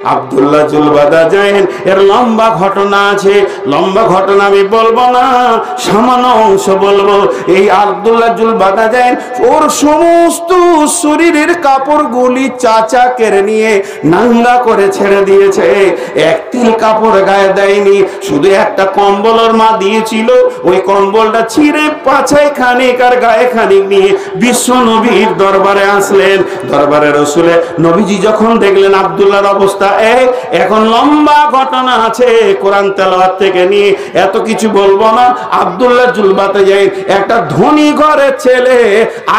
আব্দুল্লাহ জুলবাদাজাইন এর লম্বা ঘটনা আছে, লম্বা ঘটনা আমি বলবো না, সামান্য অংশ বলবো। এই আব্দুল্লাহ জুলবাদাজাইন ওর সমস্ত শরীরের কাপড়গুলি চাচা কেড়ে নিয়ে নাঙ্গা করে ছেড়ে দিয়েছে। এক তিল কাপড় গায়ে দেয়নি, শুধু একটা কম্বল ওর মা দিয়েছিল, ওই কম্বলটা ছিঁড়ে পাছায় খানিক আর গায়ে খানিক নিয়ে বিশ্ব নবীর দরবারে আসলেন। দরবারে রসুলে নবীজি যখন দেখলেন আব্দুল্লাহর অবস্থা, এখন লম্বা ঘটনা আছে, কোরআন তেলাওয়াত থেকে নিয়ে এত কিছু বলবো না। আব্দুল্লাহ জুলবাদাজাইন একটা ধনী ঘরের ছেলে,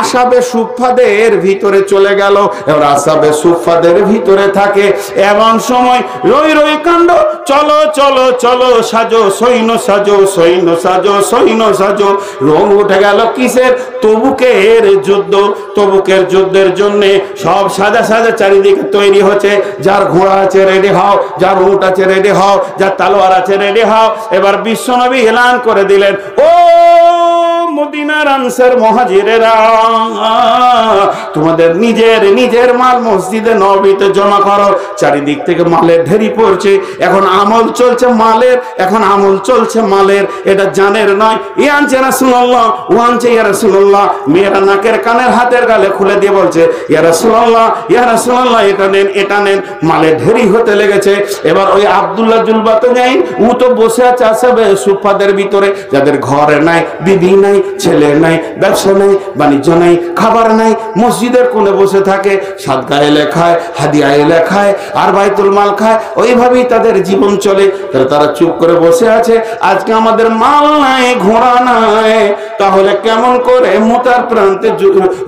আসাবে সুফাদের ভিতরে চলে গেল। এবার আসাবে সুফাদের ভিতরে থাকে, এমন সময় রই রই কাণ্ড, চলো চলো চলো সাজো সৈন্য সাজো, সৈন্য সাজো, সৈন্য সাজো। রং উঠে গেল কিসের? তবুকের যুদ্ধ। তবুকের যুদ্ধের জন্য সব সাজা সাজা চারিদিকে তৈরি হচ্ছে। যার ঘোড়া আছে রেডি হও, যার উট আছে রেডি হও, যার তালোয়ার আছে রেডি হও। এবার বিশ্বনবী এলান করে দিলেন, ও মদিনার আনসার মুহাজিরেরা, তোমাদের নিজের নিজের মাল মসজিদে নববীতে জমা করো। চারিদিক থেকে মালের ঢেরি পড়ছে, এখন আমল চলছে মালের, এখন আমল চলছে মালের, এটা জানের নয়। ইয়ানছে রাসূলুল্লাহ, ওয়ানছে ইয়া রাসূলুল্লাহ। মেয়েরা নাকের কানের হাতের গালে খুলে দিয়ে বলছে, ইয়া রাসূলুল্লাহ, ইয়া রাসূলুল্লাহ, এটা নেন, এটা নেন। মালের ঢেরি হতে লেগেছে। এবার ওই আব্দুল্লাহ জুলবাদাজাইন ও তো বসে আছে আসাবে সুফাদের ভিতরে, যাদের ঘরে নাই, বিবি নাই, ছেলে নাই, ব্যবসা নাই, বাণিজ্য নাই, খাবার নাই, মসজিদের কোণে বসে থাকে, সাদকা এলে খায়, হাদিয়া এলে খায়, আর বাইতুল মাল খায়। ওইভাবেই তাদের জীবন চলে। তারা চুপ করে বসে আছে। আজকে আমাদের মাল নাই, ঘোড়া নাই, তাহলে কেমন করে মুতার প্রান্তে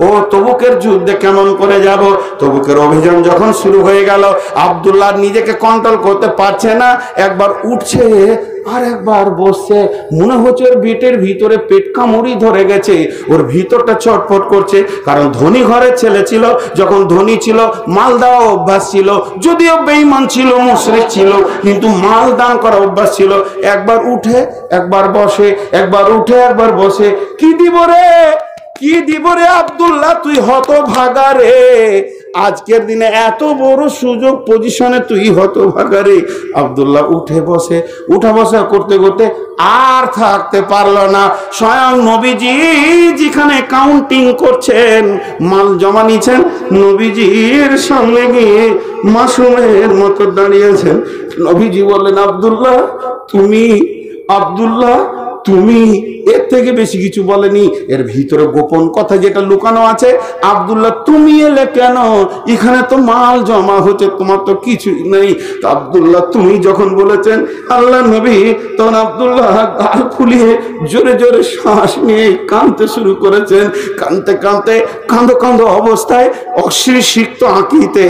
ও তবুকের যুদ্ধে কেমন করে যাব? তবুকের অভিযান যখন শুরু হয়ে গেল, আব্দুল্লাহ নিজেকে কন্ট্রোল করতে পারছে না। একবার উঠছে আর একবার বসছে, মনে হচ্ছে ওর পেটের ভিতরে পেট কামড়ি ধরে গেছে, ওর ভিতরটা চটপট করছে। কারণ ধনী ঘরের ছেলে ছিল, যখন ধনী ছিল মাল দেওয়া অভ্যাস ছিল, যদিও বেঈমান ছিল, মুশরিক ছিল, কিন্তু মাল দান করা অভ্যাস ছিল। একবার উঠে একবার বসে, একবার উঠে একবার বসে। কি দিব রে, কি দিব রে আব্দুল্লাহ, তুই হতভাগা রে। আজকের দিনে এত বড় সুযোগ পজিশনে তুই হতভাগা রে। আব্দুল্লাহ উঠে বসে, উঠা বসা করতে করতে আর থাকতে পারলো না। স্বয়ং নবীজি যেখানে কাউন্টিং করছেন, মাল জমা নিচ্ছেন, নবীজির সামনে গিয়ে মাসুমের মতো দাঁড়িয়েছেন। নবীজি বললেন, আব্দুল্লাহ তুমি, আব্দুল্লাহ তুমি। এর থেকে বেশি কিছু বলেনি। এর ভিতরে গোপন কথা যেটা লুকানো আছে, আব্দুল্লাহ তুমি এলে কেন? এখানে তো মাল জমা হচ্ছে, তোমার তো কিছুই নেই। তো আব্দুল্লাহ তুমি যখন বলেছেন আল্লাহ নবী, তখন আব্দুল্লাহ গাল ফুলিয়ে জোরে জোরে শ্বাস নিয়ে কাঁদতে শুরু করেছেন। কাঁদতে কাঁদতে কাঁদো কাঁদো অবস্থায় অশ্লীল সিক্ত আঁকিতে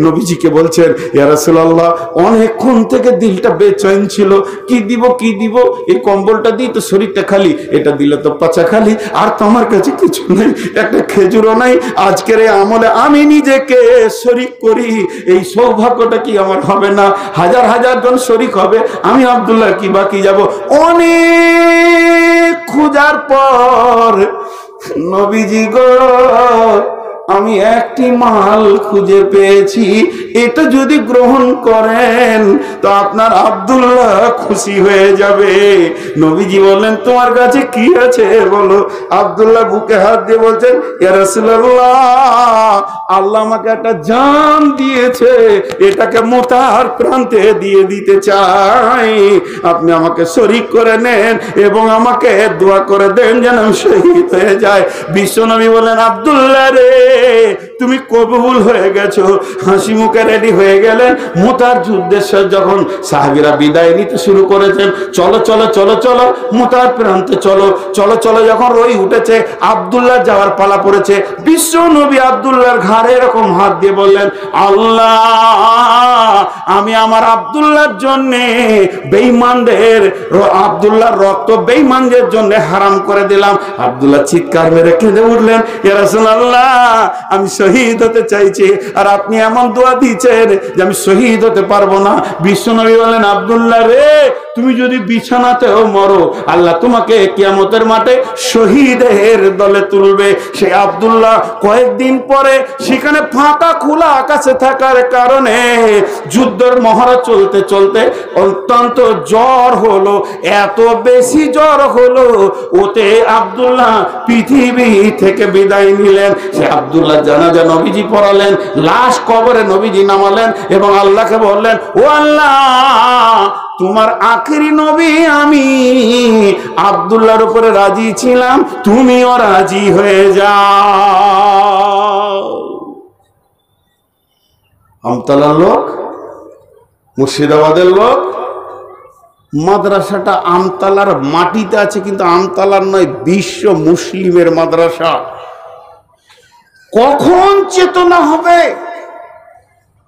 নবীজিকে বলছেন, ইয়া রাসূলুল্লাহ, অনেকক্ষণ থেকে দিলটা বেচৈন ছিল, কি দিব কি দিব, এই কম্বলটা দিই তো শরীরটা খালি, এটা দিলে তো পাছা খালি, আর তোমার কাছে কিছু নেই, একটা খেজুরও নাই। আজকের এই আমলে আমি নিজেকে শরীক করি, এই সৌভাগ্যটা কি আমার হবে না? হাজার হাজার জন শরীক হবে, আমি আব্দুল্লাহ কি বাকি যাব? অনেক খোঁজার পর নবীজি গো, আমি একটি মাল খুঁজে পেয়েছি, এটা যদি গ্রহণ করেন তো আপনার আব্দুল্লাহ খুশি হয়ে যাবে। নবীজি বললেন, তোমার কাছে কি আছে বলো? আব্দুল্লাহ বুকে হাত দিয়ে বলছেন, ইয়া রাসূলুল্লাহ, আল্লাহ আমাকে একটা জান দিয়েছে, এটাকে মুতার প্রান্তে দিয়ে দিতে চাই, আপনি আমাকে শরীক করে নেন এবং আমাকে দোয়া করে দেন যেন আমি শহীদ হয়ে যাই। বিশ্বনবী বলেন, আব্দুল্লাহ রে, তুমি কবুল হয়ে গেছো। হাসি মুখে রেডি হয়ে গেলেন। মুতার যুদ্ধের যখন সাহাবীরা বিদায় নিতে শুরু করেছেন, চলো চলো চলো চলো মুতার প্রান্তে চলো, চলো চলো যখন রই উঠেছে, আব্দুল্লাহ যাওয়ার পালা পড়েছে। বিশ্ব নবী আব্দুল্লাহর ঘাড়ে এরকম হাত দিয়ে বললেন, আল্লাহ, আমি আমার আব্দুল্লাহর জন্য বেঈমানদের, আব্দুল্লাহর রক্ত বেঈমানদের জন্য হারাম করে দিলাম। আব্দুল্লাহ চিৎকার মেরে কেঁদে উঠলেন, ইয়া রাসূলুল্লাহ, আমি শহীদ হতে চাইছি, আর আপনি এমন দোয়া দিয়েছেন যে আমি শহীদ হতে পারবো না। বিশ্বনবী বলেন, আব্দুল্লাহ রে, তুমি যদি বিছানাতেও মরো, আল্লাহ তোমাকে কিয়ামতের মাঠে শহীদের দলে তুলবে। সেই আব্দুল্লাহ কয়েকদিন পরে সেখানে ফাঁকা খোলা আকাশে থাকার কারণে যুদ্ধের মহড়া চলতে চলতে অত্যন্ত জ্বর হলো, এত বেশি জ্বর হলো ওতে আব্দুল্লাহ পৃথিবী থেকে বিদায় নিলেন। সে আব্দুল্লাহ জানাজা নবীজি পড়ালেন, লাশ কবরে নবীজি নামালেন এবং আল্লাহকে বললেন, ও আল্লাহ, তোমার আখেরি নবী আমি আব্দুল্লাহর উপরে রাজি ছিলাম, তুমিও রাজি হয়ে যাও। আমতলার লোক, মুর্শিদাবাদের লোক, মাদ্রাসাটা আমতলার মাটিতে আছে, কিন্তু আমতলার নয়, বিশ্ব মুসলিমের মাদ্রাসা। কখন চেতনা হবে?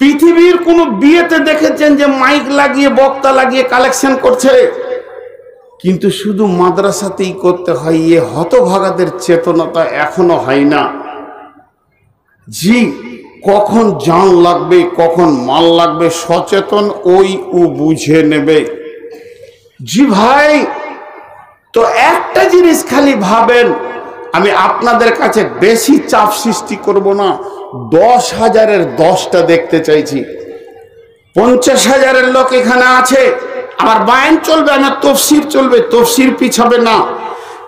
পৃথিবীর কোন বিয়েতে দেখেছেন যে মাইক লাগিয়ে বক্তা লাগিয়ে কালেকশন করছে? কিন্তু শুধু মাদ্রাসাতেই করতে হয়। এ হতভাগাদের চেতনাটা এখনো হয় না। জি, কখন জান লাগবে, কখন মাল লাগবে, সচেতন ওই ও বুঝে নেবে। জি ভাই, তো একটা জিনিস খালি ভাবেন, আমি আপনাদের কাছে বেশি চাপ সৃষ্টি করব না, 10,000-এর 10টা দেখতে চাইছি। 50,000-এর লোক এখানে আছে, আমার বায়ান চলবে, আমার তফসির চলবে, তফসির পিছাবে না,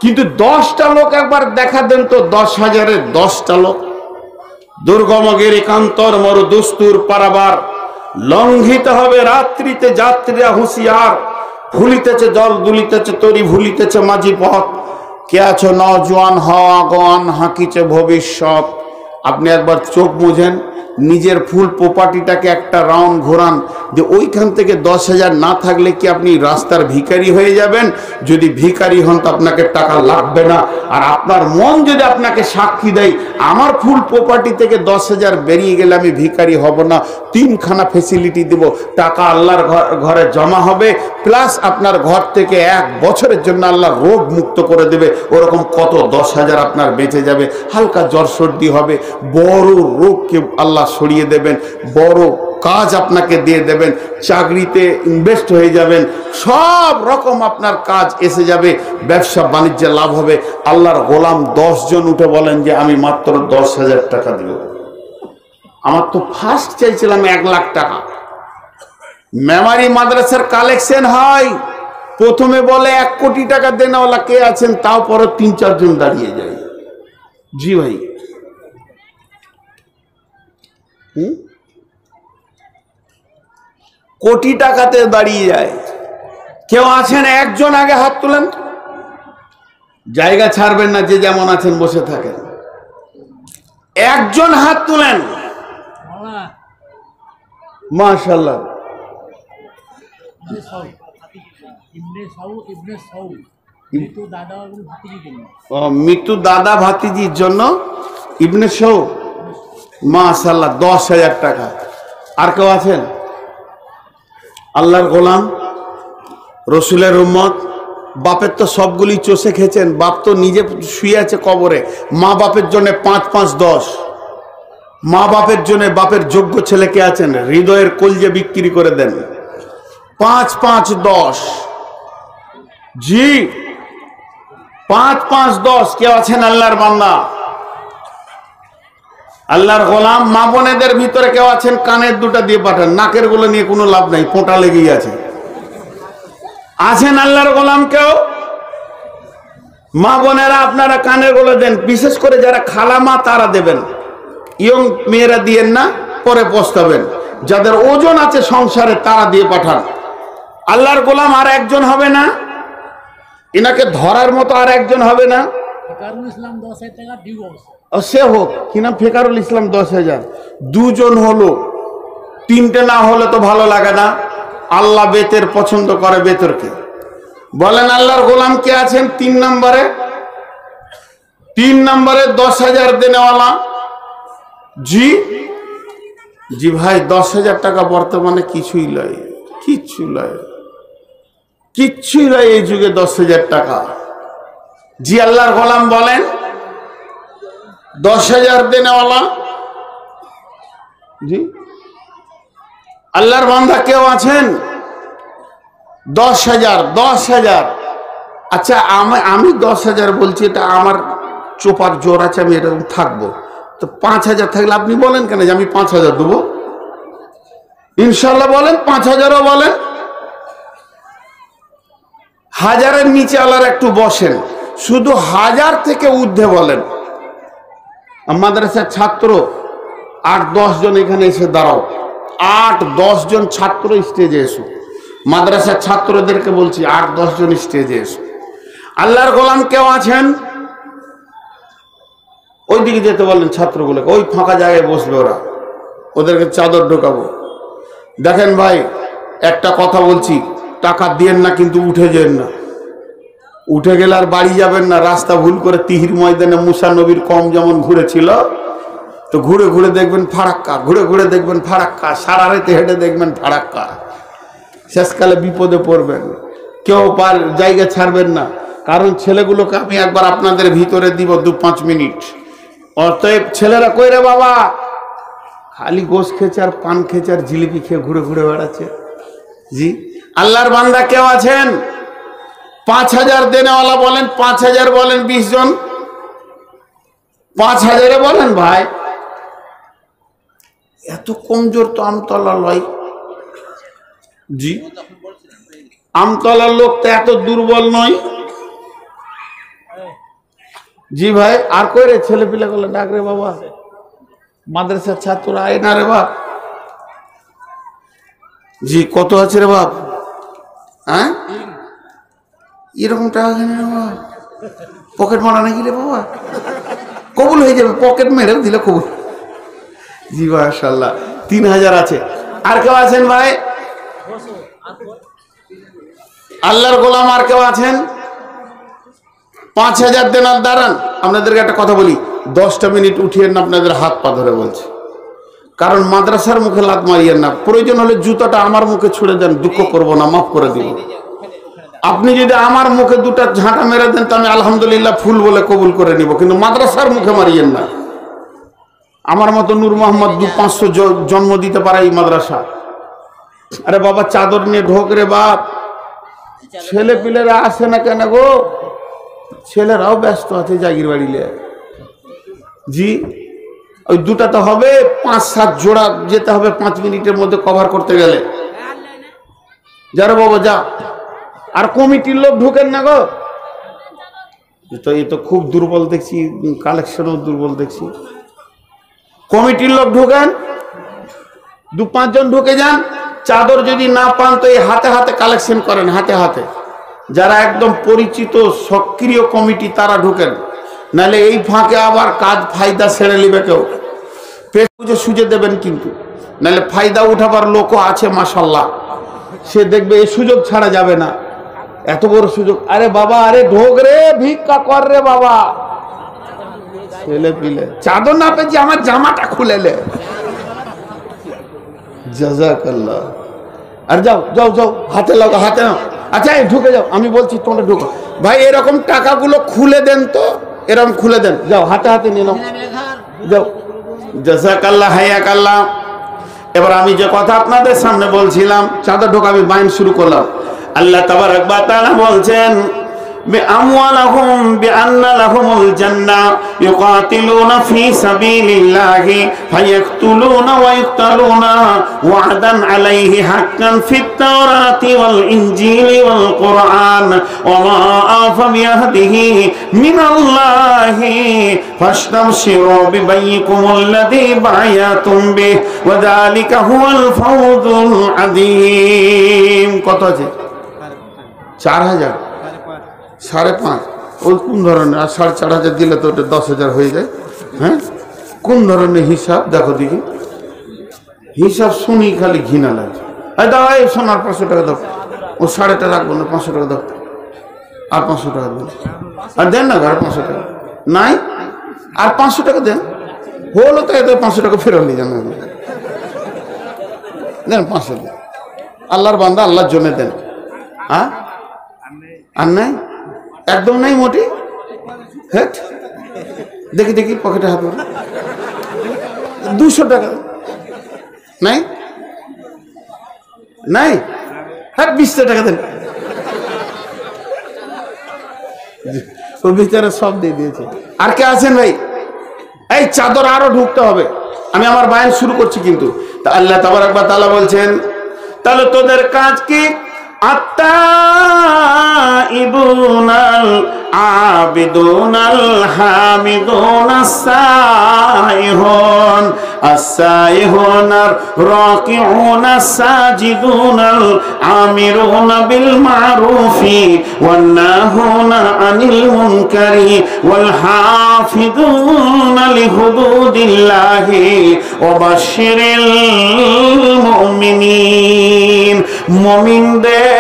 কিন্তু 10টা লোক একবার দেখা দেন তো, 10,000-এর 10টা লোক। দুর্গমগির একান্তর মরু দুস্তুর পারাবার, লঙ্ঘিত হবে রাত্রিতে যাত্রীরা হুঁশিয়ার, ভুলিতেছে জল দুলিতেছে তরি, ভুলিতেছে মাঝি পথ, কে আছো নজওয়ান হওয়া আগোয়ান, হাঁকিছে ভবিষ্যৎ। আপনি একবার চোখ বুঝেন, নিজের ফুল প্রপার্টিটাকে একটা রাউন্ড ঘোরান, যে ওইখান থেকে 10,000 না থাকলে কি আপনি রাস্তার ভিখারি হয়ে যাবেন? যদি ভিখারি হন তো আপনাকে টাকা লাগবে না। আর আপনার মন যদি আপনাকে সাক্ষী দেয়, আমার ফুল প্রপার্টি থেকে 10,000 বেরিয়ে গেলে আমি ভিখারি হব না, 3খানা ফেসিলিটি দেব, টাকা আল্লাহর ঘরে জমা হবে, প্লাস আপনার ঘর থেকে 1 বছরের জন্য আল্লাহ রোগ মুক্ত করে দেবে। ওরকম কত 10,000 আপনার বেঁচে যাবে। হালকা জ্বর সর্দি হবে, বড় রোগকে আল্লাহ সরিয়ে দেবেন, বড় কাজ আপনাকে দিয়ে দেবেন, চাকরিতে ইনভেস্ট হয়ে যাবেন, সব রকম আপনার কাজ এসে যাবে, ব্যবসা বাণিজ্যে লাভ হবে। আল্লাহর গোলাম 10 জন উঠে বলেন যে আমি মাত্র 10,000 টাকা দিব। আমার তো ফার্স্ট চাইছিলাম 1 লাখ টাকা। মেমারি মাদ্রাসার কালেকশন হয়, প্রথমে বলে 1 কোটি টাকা দেনওয়ালা কে আছেন, তাও পরে 3-4 জন দাঁড়িয়ে যায়। জি ভাই, কোটি টাকাতে দাঁড়িয়ে যায়। কেউ আছেন? একজন আগে হাত তুলেন। জায়গা ছাড়বেন না, যে যেমন আছেন বসে থাকেন। একজন হাত তুলেন। মাশাআল্লাহ। মৃত্যু দাদা ভাতিজির জন্য ইবনে সৌ, মাশাআল্লাহ, 10,000 টাকা। আর কেউ আছেন? আল্লাহর গোলাম, রসুলের উম্মত, বাপের তো সবগুলি চষে খেয়েছেন, বাপ তো নিজে শুয়ে আছে কবরে, মা বাপের জন্য 5-5, 10, মা বাপের জন্য, বাপের যোগ্য ছেলে কে আছেন, হৃদয়ের কলজে বিক্রি করে দেন, 5-5, 10। জি, 5-5, 10 কেউ আছেন? আল্লাহর বান্দা, আল্লাহর গোলাম, মা বোনেদের ভিতরে কেউ আছেন? কানের দুটা দিয়ে পাঠান, নাকের গুলো নিয়ে কোনো লাভ নাই, পোঁটা লেগেই আছে। আছেন আল্লাহর গোলাম কেউ? মা বোনেরা আপনারা কানের গুলো দেন, বিশেষ করে যারা খালা মা তারা দেবেন, ইয়ং মেয়েরা দিয়েন না, পরে পস্তাবেন। যাদের ওজন আছে সংসারে তারা দিয়ে পাঠান। আল্লাহর গোলাম আর একজন হবে না? এনাকে ধরার মতো আর একজন হবে না? সে হোক, কি নাম? ফেকারুল ইসলাম 10,000। 2 জন হলো, 3টে না হলে তো ভালো লাগে না। আল্লাহ বেতের পছন্দ করে, বেতরকে। বলেন আল্লাহর গোলাম কে আছেন 3 নম্বরে? 3 নম্বরে 10,000 দেনেওয়ালা। জি জি ভাই, 10,000 টাকা বর্তমানে কিছুই লয়, কিচ্ছু লয়, কিচ্ছুই লয় এই যুগে 10,000 টাকা। জি, আল্লাহর গোলাম বলেন 10,000 দেনেওয়ালা। জি, আল্লাহর বান্দা কেউ আছেন? 10,000, 10,000। আচ্ছা, আমি 10,000 বলছি, এটা আমার চোপার জোর আছে, আমি এরকম থাকবো। তো 5,000 থাকলে আপনি বলেন কেন যে আমি 5,000 দেবো? ইনশাল্লাহ বলেন, 5000ও বলেন, হাজারের নিচে আল্লাহর একটু বসেন, শুধু 1000 থেকে ঊর্ধ্বে বলেন। মাদ্রাসার ছাত্র 8-10 জন এখানে এসে দাঁড়াও, 8-10 জন ছাত্র স্টেজে এসো। মাদ্রাসার ছাত্রদেরকে বলছি 8-10 জন স্টেজে এসো। আল্লাহর গোলাম কেউ আছেন? ওই দিকে যেতে বলেন ছাত্রগুলোকে, ওই ফাঁকা জায়গায় বসবে ওরা, ওদেরকে চাদর ঢোকাবো। দেখেন ভাই, একটা কথা বলছি, টাকা দিয়েন না কিন্তু উঠে যেন না। উঠে গেলে আর বাড়ি যাবেন না। রাস্তা ভুল করে তিহির ময়দানে মুসা নবীর কম যেমন ঘুরেছিল, তো ঘুরে ঘুরে দেখবেন ফারাক্কা, ঘুরে ঘুরে দেখবেন ফারাক্কা, সারা রাতে হেঁটে দেখবেন ফারাক্কা। শেষকালে বিপদে পড়বেন, কেউ পার জায়গা ছাড়বেন না। কারণ ছেলেগুলোকে আমি একবার আপনাদের ভিতরে দিব 2-5 মিনিট। অতএব ছেলেরা কই রে বাবা, খালি গোশ খেয়েছে আর পান খেয়েছে আর জিলিপি খেয়ে ঘুরে ঘুরে বেড়াচ্ছে। জি, আল্লাহর বান্দা কেউ আছেন? 5000 দেনেওয়ালা বলেন, 5000 বলেন, 20 জন 5000-এ বলেন। ভাই এত কমজোর তো আমতলা লয়। জি, আমতলার লোক তো এত দুর্বল নয়। জি ভাই, আর কই রে ছেলে পিলে গুলো ডাক রে বাবা, মাদ্রাসার ছাত্র আয় না রে বাপ। জি, কত আছে রে বাপ? হ্যাঁ, এরকম টাকা কেন রে বাবা? পকেট মারা নাকি রে বাবা? কবুল হয়ে যাবে, পকেট মেরে দিলে কবুল। জি মাশাআল্লাহ, 3000 আছে। আর কেউ আছেন ভাই? আল্লাহর গোলাম আর কেউ আছেন? 5000 দেনার দাঁড়ান। আপনাদেরকে একটা কথা বলি, 10টা মিনিট উঠিয়েন না, আপনাদের হাত পা ধরে বলছে। কারণ মাদ্রাসার মুখে লাত মারিয়েন না। প্রয়োজন হলে জুতাটা আমার মুখে ছুড়ে দেন, দুঃখ করবো না, মাফ করে দিব। আপনি যদি আমার মুখে 2টা ঝাঁটা মেরে দেন তো আমি আলহামদুলিল্লাহ ফুল বলে কবুল করে নিব, কিন্তু মাদ্রাসার মুখে মারিয়েন না। আমার মতো নূর মোহাম্মদ 200-500 জন্ম দিতে পারে এই মাদ্রাসা। আরে বাবা, চাদর নিয়ে ঢোক রে বাপ। ছেলে পিলেরা আসে না কেন গো? ছেলেরাও ব্যস্ত আছে জাগির বাড়িলে। জি, ওই 2টা তো হবে, 5-7 জোড়া যেতে হবে 5 মিনিটের মধ্যে কভার করতে গেলে। যারা বাবা যা। আর কমিটির লোক ঢুকেন না গো। তো এই তো খুব দুর্বল দেখছি, কালেকশনও দুর্বল দেখছি। কমিটির লোক ঢুকেন, 2-5 জন ঢুকে যান। চাদর যদি না পান তো এই হাতে হাতে কালেকশন করেন, হাতে হাতে। যারা একদম পরিচিত সক্রিয় কমিটি তারা ঢুকেন, নাহলে এই ফাঁকে আবার কাজ ফায়দা ছেড়ে নিবে কেউ। পেট বুঝে সুজে দেবেন কিন্তু, নাহলে ফায়দা উঠাবার লোকও আছে মাশাল্লাহ, সে দেখবে এই সুযোগ ছাড়া যাবে না। এত বড় সুযোগ। আরে বাবা, আরে ঢোক রে, ভিক্ষা কর রে বাবা। ছেলে পিলে চাদর না পেয়েছি, আমার জামাটা খুলে লে। জাযাকাল্লাহ। আর যাও যাও যাও, হাতে লাগো, হাতে নাও। আচ্ছা ঢুকে যাও, আমি বলছি তোমরা ঢুকো। ভাই এরকম টাকাগুলো খুলে দেন তো, এরকম খুলে দেন। যাও হাতে হাতে নিয়ে নাও, যাও। জাযাকাল্লাহ, হায়াকাল্লাহ। এবার আমি যে কথা আপনাদের সামনে বলছিলাম, চাদর ঢোকা, আমি বাইন শুরু করলাম। আল্লাহ তাবারাক ওয়া তাআলা বলছেন, بأموالهم بأن لهم الجنة يقاتلون في سبيل الله فيقتلون ويقتلون وعدا عليه حقا في التوراة والإنجيل والقرآن وما أوفى بعهده من الله فاستبشروا ببيعكم الذي بايعتم به وذلك هو الفوز العظيم। কত আছে? 4000, 5.5। ওই কোন ধরনের? আর 4.5 দিলে তো ওটা 10,000 হয়ে যায়। হ্যাঁ, কোন ধরনের হিসাব দেখো দেখি। হিসাব শুনি খালি ঘৃণা লাগে। দাও এই সোনার 500 টাকা দাও। ও 5.5 রাখবো না, 500 টাকা দাও। আর 500 টাকা দেন। আর দেন না ঘর 500 টাকা নাই, আর 500 টাকা দেন। হলো তো এত 500 টাকা ফেরত নিয়ে যান, দেন 500 দেন। আল্লাহর বান্দা, আল্লাহর জন্য দেন। হ্যাঁ, আর নাই, একদম নাই মোটি। হ্যাঁ, দেখি দেখি পকেটে হাত মারো। 200 টাকা নাই, নাই। হ্যাঁ, 20 টাকা দেন। ওর ভিতরে সব দিয়ে দিয়েছে। আর কে আছেন ভাই? এই চাদর আরো ঢুকতে হবে। আমি আমার বায়ান শুরু করছি, কিন্তু তা আল্লাহ তাবারক ওয়া তাআলা বলছেন তাহলে তোদের কাজ কি আত্তাইবুনাল আবিদুনাল হামিদুনাস সাইহুন আস-সাইহুনার রাকিউনাস সাজিদুনাল আমিরুনা বিল মারুফি ওয়ান নাহুনা আনিল মুনকারি ওয়াল হাফিজুনা লিহুদুদিল্লাহি ওয়া বাশশিরিল মুমিনিন। মুমিনদের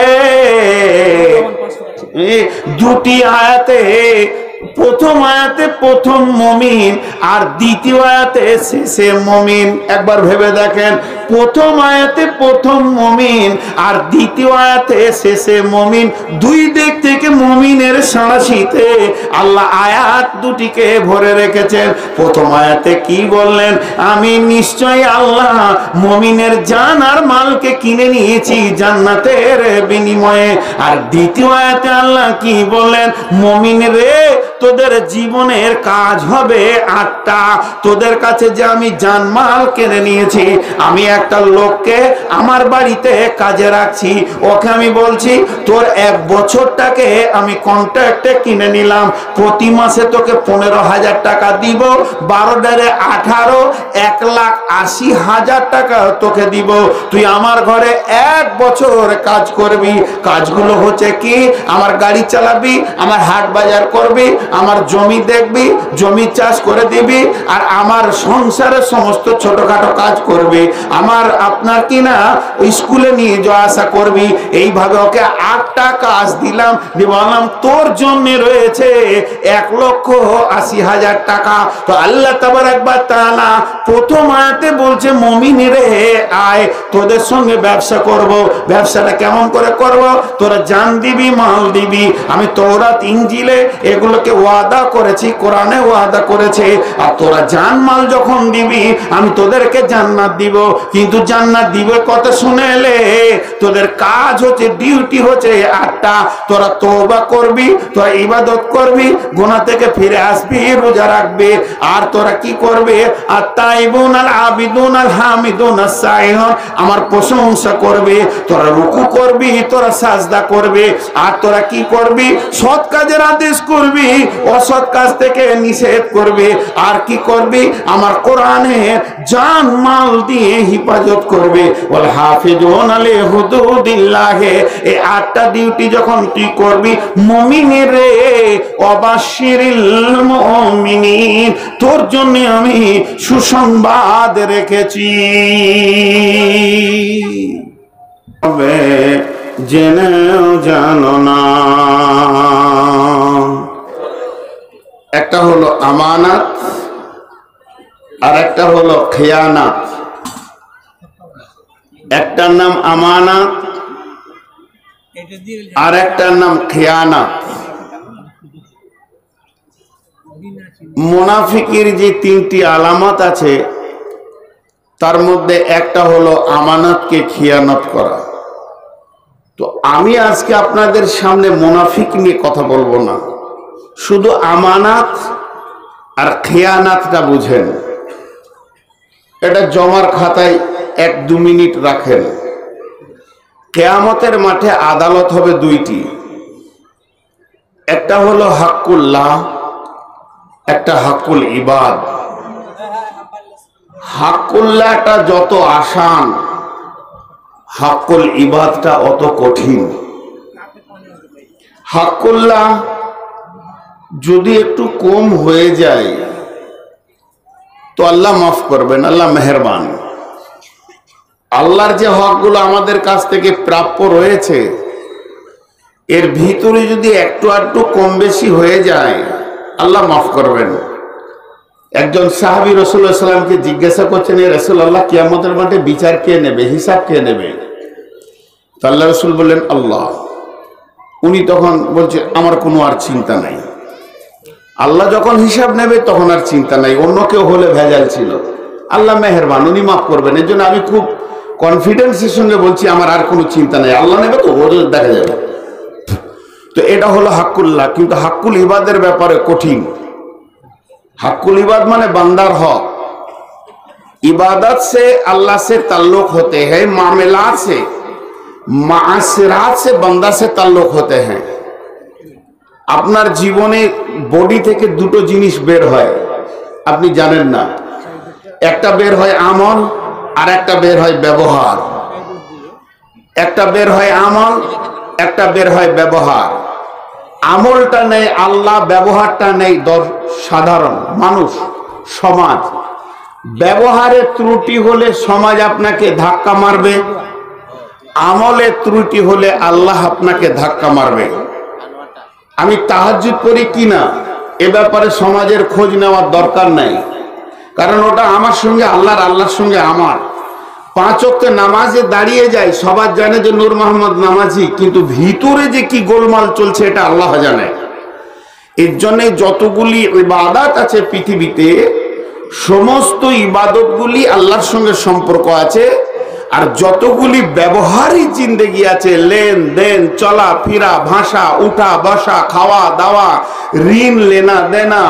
দুটি আয়াতে, প্রথম আয়াতে প্রথম মুমিন আর দ্বিতীয় আয়াতে শেষে মুমিন। একবার ভেবে দেখেন, প্রথম আয়াতে প্রথম মুমিন আর দ্বিতীয় আয়াতে শেষে মুমিন, দুই দিক থেকে মুমিনের সাঁড়াশিতে আল্লাহ আয়াত দুটিকে ভরে রেখেছেন। প্রথম আয়াতে কি বললেন? আমি নিশ্চয়ই আল্লাহ মুমিনের জান আর মালকে কিনে নিয়েছি জান্নাতের বিনিময়ে। আর দ্বিতীয় আয়াতে আল্লাহ কি বললেন? মুমিন রে, তোদের জীবনের কাজ হবে 8টা। তোদের কাছে যে আমি জানমাল কিনে নিয়েছি, আমি একটা লোককে আমার বাড়িতে কাজে রাখছি, ওকে আমি বলছি তোর 1 বছরটাকে আমি কন্ট্রাক্টে কিনে নিলাম, প্রতি মাসে তোকে 15,000 টাকা দিব, 12 18 1,80,000 টাকা তোকে দিব। তুই আমার ঘরে 1 বছর কাজ করবি। কাজগুলো হচ্ছে কি? আমার গাড়ি চালাবি, আমার হাট বাজার করবি, আমার জমি দেখবি, জমি চাষ করে দিবি, আর আমার সংসারের সমস্ত ছোটখাটো কাজ করবি, আমার আপনার কিনা স্কুলে নিয়ে যাওয়া আসা করবি। এইভাবে ওকে 8টা কাজ দিলাম, বললাম তোর জন্য রয়েছে 1,80,000 টাকা। তো আল্লাহ তাবারক ওয়া তাআলা প্রথম আয়াতে বলছে মুমিন রে আয়, তোদের সঙ্গে ব্যবসা করব। ব্যবসাটা কেমন করে করব? তোরা জান দিবি, মাল দিবি। আমি তওরাত ইনজিলে এগুলোকে ওয়াদা করেছি, কোরআনে ওয়াদা করেছে। আর তোরা জান মাল যখন দিবি, আমি তোদেরকে জান্নাত দিব। কিন্তু জান্নাত দিব কথা শুনে এলে, তোদের কাজ হচ্ছে, ডিউটি হচ্ছে 8টা। তোরা তওবা করবি, তোরা ইবাদত করবি, গুনাহ থেকে ফিরে আসবি, রোজা রাখবি। আর তোরা কি করবে? আত-তাইবুনাল আবিদুনাল হামিদুনাস সাইহুন, আমার প্রশংসা করবে। তোরা রুকু করবি, তোরা সাজদা করবে। আর তোরা কি করবি? সৎ কাজের আদেশ করবি, অসৎ কাজ থেকে নিষেধ করবে। আর কি করবি? আমার কোরআনের জান মাল দিয়ে হিফাজত করবে। ওয়াল হাফিজুনা লিহুদুদিল্লাহ। এই 8টা ডিউটি যখন তুই করবি, মুমিনের রে ওয়াবাশশিরিল মুমিনিন, তোর জন্য আমি সুসংবাদ রেখেছি। জেনেও জানো না, একটা হলো আমানাত আর একটা হলো খেয়ানাত। একটার নাম আমানাত আর একটার নাম খেয়ানাত। মুনাফিকের যে 3টি আলামত আছে, তার মধ্যে একটা হলো আমানাতকে খেয়ানত করা। তো আমি আজকে আপনাদের সামনে মুনাফিক নিয়ে কথা বলবো না, শুধু আমানাত আর খেয়ানাতটা বুঝেন। এটা জমার খাতায় 1-2 মিনিট রাখেন। কিয়ামতের মাঠে আদালত হবে 2টি, একটা হলো হাক্কুল্লাহ, একটা হাক্কুল ইবাদ। হাক্কুল্লাহটা যত আসান, হাক্কুল ইবাদটা অত কঠিন। হাক্কুল্লাহ যদি একটু কম হয়ে যায় তো আল্লাহ মাফ করবেন, আল্লাহ মেহেরবান। আল্লাহর যে হকগুলো আমাদের কাছ থেকে প্রাপ্য রয়েছে, এর ভিতরে যদি একটু আধটু কম বেশি হয়ে যায়, আল্লাহ মাফ করবেন। একজন সাহাবী রাসূলুল্লাহ সাল্লাল্লাহু আলাইহি ওয়াসাল্লামকে জিজ্ঞাসা করছেন, এ রাসূলুল্লাহ, কিয়ামতের মাঠে বিচার কে নেবে, হিসাব কে নেবে? তো আল্লাহ রাসূল বললেন আল্লাহ। উনি তখন বলছে আমার কোনো আর চিন্তা নাই। আল্লাহ যখন হিসাব নেবে তখন আর চিন্তা নাই, অন্য কেউ হলে ভেজাল ছিল। আল্লাহ মেহেরবান, উনি মাফ করবেন। এর জন্য আমি খুব কনফিডেন্সের সঙ্গে বলছি আমার আর কোনো চিন্তা নাই, আল্লাহ নেবে তো ওদের দেখা যাবে। তো এটা হলো হাক্কুল্লাহ। কিন্তু হাক্কুল ইবাদের ব্যাপারে কঠিন। হাক্কুল ইবাদ মানে বান্দার হক। इबादत से अल्लाह से ताल्लुक होते हैं, मामलात से मासिरात से बंदा से ताल्लुक होते हैं। আপনার জীবনে বডি থেকে দুটো জিনিস বের হয়, আপনি জানেন না। একটা বের হয় আমল, আর একটা বের হয় ব্যবহার। একটা বের হয় আমল, একটা বের হয় ব্যবহার। আমলটা নেই আল্লাহ, ব্যবহারটা নেই সাধারণ মানুষ, সমাজ। ব্যবহারের ত্রুটি হলে সমাজ আপনাকে ধাক্কা মারবে, আমলের ত্রুটি হলে আল্লাহ আপনাকে ধাক্কা মারবে। আমি তাহাজ্জুদ পড়ি কিনা এ ব্যাপারে সমাজের খোঁজ নেওয়ার দরকার নাই, কারণ ওটা আমার সঙ্গে আল্লাহর, আল্লাহর সঙ্গে আমার। 5 ওয়াক্ত নামাজে দাঁড়িয়ে যায়, সবার জানে যে নূর মোহাম্মদ নামাজি, কিন্তু ভিতরে যে কি গোলমাল চলছে এটা আল্লাহ জানে। এর জন্য যতগুলি ইবাদত আছে পৃথিবীতে, সমস্ত ইবাদতগুলি আল্লাহর সঙ্গে সম্পর্ক আছে। আর যতগুলি ব্যবহারিক জিন্দেগি আছে, লেনদেন, চলাফেরা, ভাষা, উঠা বসা, খাওয়া দাওয়া, ঋণ লেনা দেনা,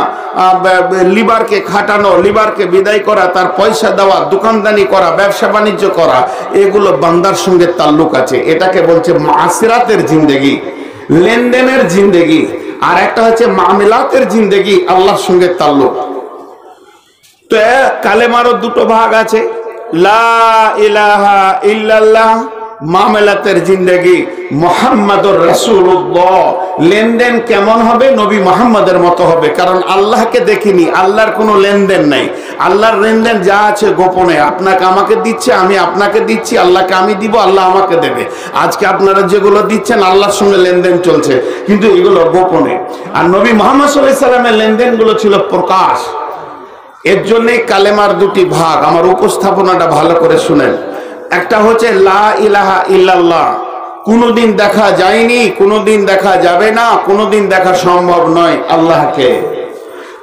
লিবারকে খাটানো, লিবারকে বিদায় করা, তার পয়সা দেওয়া, দোকানদানি করা, ব্যবসা বাণিজ্য করা, এগুলো বান্দার সঙ্গে তাল্লুক আছে। এটাকে বলছে মাসিরাতের জিন্দেগি, লেনদেনের জিন্দেগি। আর একটা হচ্ছে মামলাতের জিন্দেগি, আল্লাহর সঙ্গে তাল্লুক। তো কালেমারও দুটো ভাগ আছে, লা ইলাহা ইল্লাল্লাহ মামলাতের জিন্দেগি, মুহাম্মাদুর রাসূলুল্লাহ। লেনদেন কেমন হবে? নবী মুহাম্মাদের মতো হবে, কারণ আল্লাহকে দেখিনি, আল্লাহর কোনো লেনদেন নাই। আল্লাহর লেনদেন যা আছে গোপনে, আপনাকে আমাকে দিচ্ছে, আমি আপনাকে দিচ্ছি, আল্লাহকে আমি দিব, আল্লাহ আমাকে দেবে। আজকে আপনারা যেগুলো দিচ্ছেন আল্লাহর সঙ্গে লেনদেন চলছে, কিন্তু এগুলো গোপনে। আর নবী মুহাম্মদ সাল্লাল্লাহু আলাইহি সাল্লামের লেনদেনগুলো ছিল প্রকাশ। এর জন্যে কালেমার দুটি ভাগ। আমার উপস্থাপনাটা ভালো করে শুনেন। একটা হচ্ছে লা ইলাহা ইল্লাল্লাহ, কোনোদিন দেখা যায়নি, কোনোদিন দেখা যাবে না, কোনোদিন দেখা সম্ভব নয় আল্লাহকে।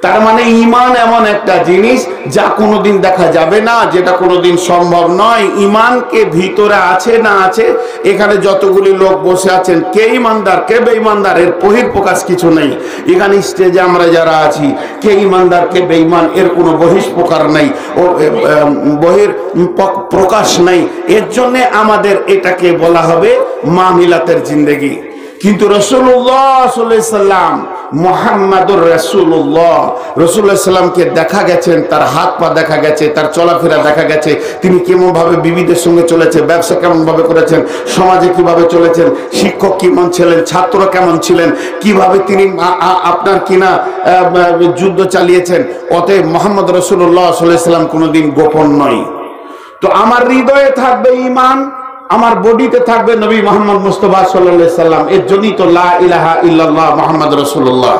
তার মানে ঈমান এমন একটা জিনিস যা কোনোদিন দেখা যাবে না, যেটা কোনোদিন সম্ভব নয়। ঈমানকে ভিতরে আছে না আছে, এখানে যতগুলি লোক বসে আছেন, কে ঈমানদার কে বেঈমানদার এর বহিঃপ্রকাশ কিছু নেই। এখানে স্টেজে আমরা যারা আছি, কে ঈমানদার কে বেঈমান এর কোনো বহিঃপ্রকাশ নেই, ও বহির প্রকাশ নেই। এর জন্যে আমাদের এটাকে বলা হবে মামিলাতের জিন্দেগি। কিন্তু রাসূলুল্লাহ সাল্লাল্লাহু আলাইহি সাল্লাম, মুহাম্মাদুর রাসূলুল্লাহ, রাসূলুল্লাহ সাল্লামকে দেখা গেছেন, তার হাত পা দেখা গেছে, তার চলাফেরা দেখা গেছে, তিনি কেমন ভাবে বিবিদের সঙ্গে চলেছে, ব্যবসা কেমন ভাবে করেছেন, সমাজে কিভাবে চলেছেন, শিক্ষক কেমন ছিলেন, ছাত্র কেমন ছিলেন, কিভাবে তিনি আপনার কিনা যুদ্ধ চালিয়েছেন। অতএব মুহাম্মদ রাসূলুল্লাহ সাল্লাল্লাহু আলাইহি সাল্লাম কোনোদিন গোপন নয়। তো আমার হৃদয়ে থাকবে ঈমান, আমার বডিতে থাকবে নবী মুহাম্মদ মুস্তাফা সাল্লাল্লাহু আলাইহি সাল্লাম। এর জন্যই তো লা ইলাহা ইল্লাল্লাহ মুহাম্মদ রাসূলুল্লাহ।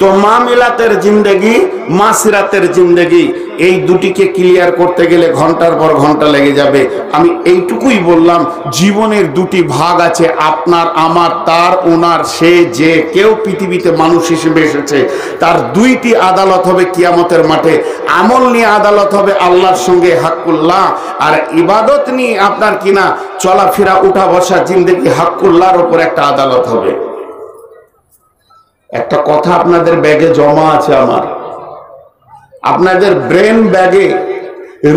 তো মামিলাতের জিন্দেগি, মাসিরাতের জিন্দেগি, এই দুটিকে ক্লিয়ার করতে গেলে ঘন্টার পর ঘন্টা লেগে যাবে। আমি এইটুকুই বললাম, জীবনের দুটি ভাগ আছে, আপনার, আমার, তার, ওনার, সে, যে কেউ পৃথিবীতে মানুষ হিসেবে এসেছে, তার দুইটি আদালত হবে কিয়ামতের মাঠে। আমল নিয়ে আদালত হবে আল্লাহর সঙ্গে হাক্কুল্লাহ, আর ইবাদত নিয়ে আপনার কিনা চলাফেরা, উঠা বসা জিন্দেগি, হাক্কুল্লাহর উপর একটা আদালত হবে। একটা কথা আপনাদের ব্যাগে জমা আছে, আমার আপনাদের ব্রেন ব্যাগে,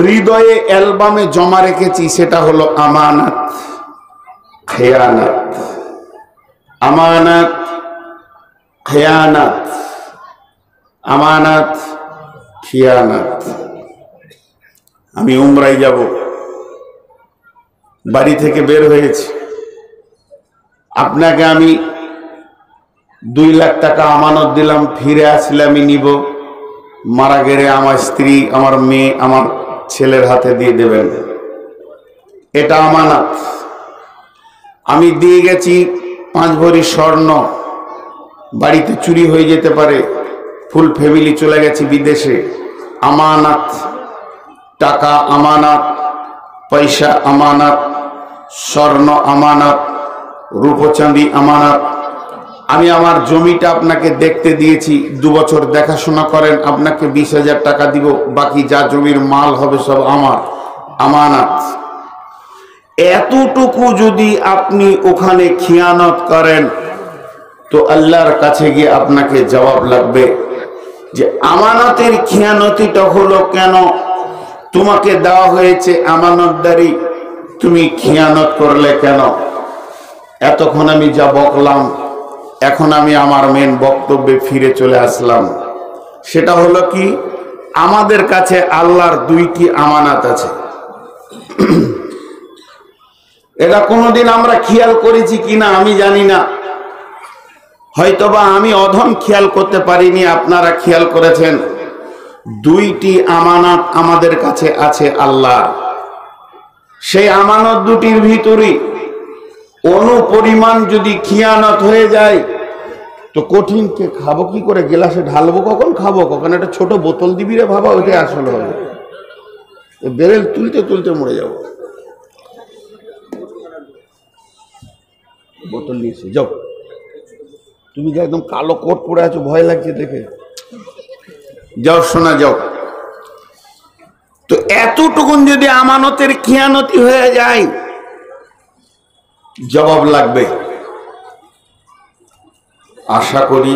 হৃদয়ে, অ্যালবামে জমা রেখেছি, সেটা হলো আমানত, খেয়ানত। আমানত, খেয়ানত, আমানত, খেয়ানত। আমি উমরায় যাব, বাড়ি থেকে বের হয়েছি, আপনাকে আমি 2 লাখ টাকা আমানত দিলাম, ফিরে আসলে আমি নিব, মারা গেলে আমার স্ত্রী, আমার মেয়ে, আমার ছেলের হাতে দিয়ে দেবেন, এটা আমানত। আমি দিয়ে গেছি 5 ভরি স্বর্ণ, বাড়িতে চুরি হয়ে যেতে পারে, ফুল ফ্যামিলি চলে গেছে বিদেশে, আমানত। টাকা আমানত, পয়সা আমানত, স্বর্ণ আমানত, রূপচাঁদি আমানত। আমি আমার জমিটা আপনাকে দেখতে দিয়েছি, 2 বছর দেখাশোনা করেন, আপনাকে 20,000 টাকা দিব, বাকি যা জমির মাল হবে সব আমার, আমানত। এতটুকু যদি আপনি ওখানে খিয়ানত করেন, তো আল্লাহর কাছে গিয়ে আপনাকে জবাব লাগবে যে আমানতের খিয়ানতিটা হলো কেন। তোমাকে দেওয়া হয়েছে আমানতদারি, তুমি খিয়ানত করলে কেন? এতক্ষণ আমি যা বকলাম, এখন আমি আমার মেন বক্তব্যে ফিরে চলে আসলাম। সেটা হলো কি, আমাদের কাছে আল্লাহর দুইটি আমানত আছে। এটা কোনোদিন আমরা খেয়াল করেছি কিনা আমি জানি না, হয়তোবা আমি অধম খেয়াল করতে পারিনি, আপনারা খেয়াল করেছেন। দুইটি আমানত আমাদের কাছে আছে আল্লাহ। সেই আমানত দুটির ভিতরে অনুপরিমাণ যদি খিয়ানত হয়ে যায় তো কঠিন। কে খাবো কি করে, গ্লাসে ঢালবো কখন, খাবো কখন, একটা ছোট বোতল দিবি রে ভাবা, ওইটাই আসলে হবে। বেরেল তুলতে তুলতে মরে যাবো। বোতল নিয়েছি, যাও। তুমি যে একদম কালো কোট পরে আছো, ভয় লাগছে দেখে। যাও শোনা, যাও। তো এতটুকুন যদি আমানতের খিয়ানতি হয়ে যায়, জবাব লাগবে। আশা করি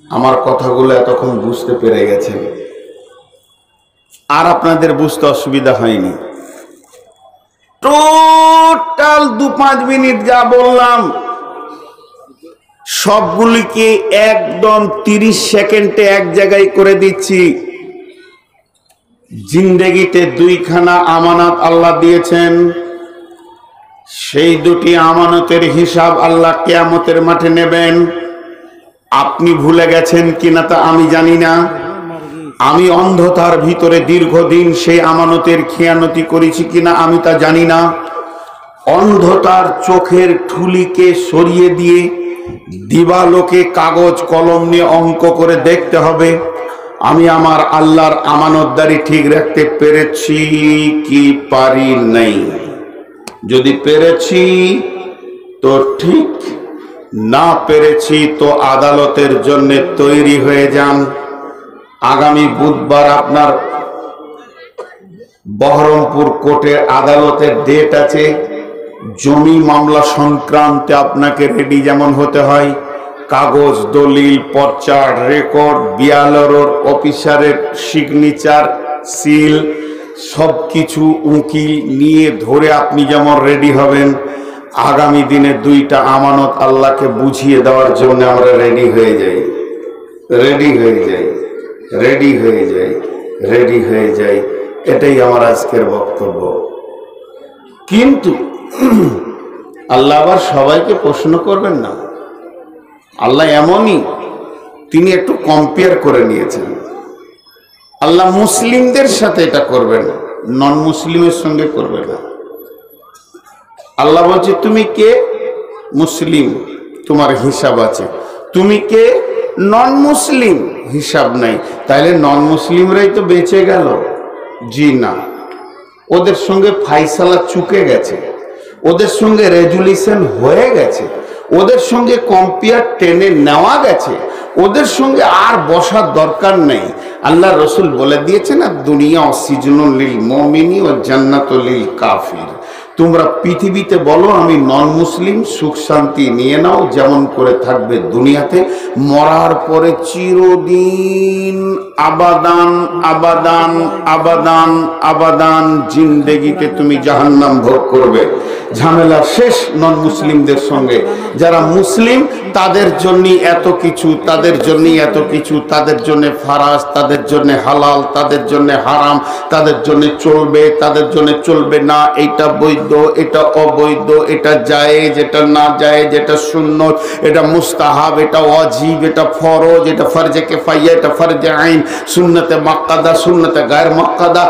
আমার কথাগুলো এতক্ষণ বুঝতে পেরে গেছেন, আর আপনাদের বুঝতে অসুবিধা হয়নি। টোটাল 2-5 মিনিট যা বললাম সবগুলিকে একদম 30 সেকেন্ডে এক জায়গায় করে দিচ্ছি। জিন্দেগিতে দুইখানা আমানত আল্লাহ দিয়েছেন, সেই দুটি আমানতের হিসাব আল্লাহ কিয়ামতের মাঠে নেবেন। আপনি ভুলে গেছেন কিনা তা আমি জানি না। আমি অন্ধতার ভিতরে দীর্ঘদিন সেই আমানতের খেয়ানতি করেছি কিনা আমি তা জানি না। অন্ধতার চোখের ঠুলিকে সরিয়ে দিয়ে দিবালোকে কাগজ কলম নিয়ে অঙ্ক করে দেখতে হবে আমি আমার আল্লাহর আমানতদারি ঠিক রাখতে পেরেছি কি পারি নাই। যদি পেরেছি তো ঠিক, না পেরেছি তো আদালতের জন্য তৈরি হয়ে যান। আগামী বুধবার আপনার বহরমপুর কোর্টে আদালতের ডেট আছে। জমি মামলা সংক্রান্তে আপনাকে রেডি যেমন হতে হয়, কাগজ, দলিল, পর্চা, রেকর্ড, বিয়ালরোর অফিসারের সিগনেচার, সিল, সবকিছু উকিল নিয়ে ধরে আপনি যেমন রেডি হবেন, আগামী দিনে দুইটা আমানত আল্লাহকে বুঝিয়ে দেওয়ার জন্য আমরা রেডি হয়ে যাই, রেডি হয়ে যাই, রেডি হয়ে যাই, রেডি হয়ে যাই। এটাই আমার আজকের বক্তব্য। কিন্তু আল্লাহ আবার সবাইকে প্রশ্ন করবেন না। আল্লাহ এমনই, তিনি একটু কম্পেয়ার করে নিয়েছেন। আল্লাহ মুসলিমদের সাথে এটা করবেন, নন মুসলিমের সঙ্গে করবে না। আল্লাহ বলছে তুমি কে? মুসলিম, তোমার হিসাব আছে। তুমি কে? নন মুসলিম, হিসাব নাই। তাইলে নন মুসলিমরাই তো বেঁচে গেল? জি না, ওদের সঙ্গে ফাইসালা চুকে গেছে, ওদের সঙ্গে রেজুলেশন হয়ে গেছে, ওদের সঙ্গে কম্পেয়ার টেনে নেওয়া গেছে, ওদের সঙ্গে আর বসার দরকার নেই। আল্লাহ রসুল বলে দিয়েছে না, দুনিয়া সিজনুল লিল মুমিনি ও জান্নাতুল লিল কাফির। তোমরা পৃথিবীতে বলো আমি নন মুসলিম, সুখ শান্তি নিয়ে নাও, যেমন করে থাকবে দুনিয়াতে। মরার পরে চিরদিন আবাদান আবাদান আবাদান আবাদান জিন্দেগিতে তুমি জাহান্নাম ভোগ করবে। ঝামেলা শেষ নন মুসলিমদের সঙ্গে। যারা মুসলিম তাদের জন্য এত কিছু, তাদের জন্য এত কিছু, তাদের জন্য ফারাজ, তাদের জন্য হালাল, তাদের জন্য হারাম, তাদের জন্য চলবে, তাদের জন্য চলবে না, এটা বৈধ, এটা অবৈধ, এটা জায়েজ, এটা না জায়েজ, এটা সুন্নত, এটা মুস্তাহাব, এটা ওয়াজিব, এটা ফরজ, এটা ফরজে কিফায়া, এটা ফরজে আইন, সুন্নতে মাক্কাদা, সুন্নতে গায়র মাক্কাদা।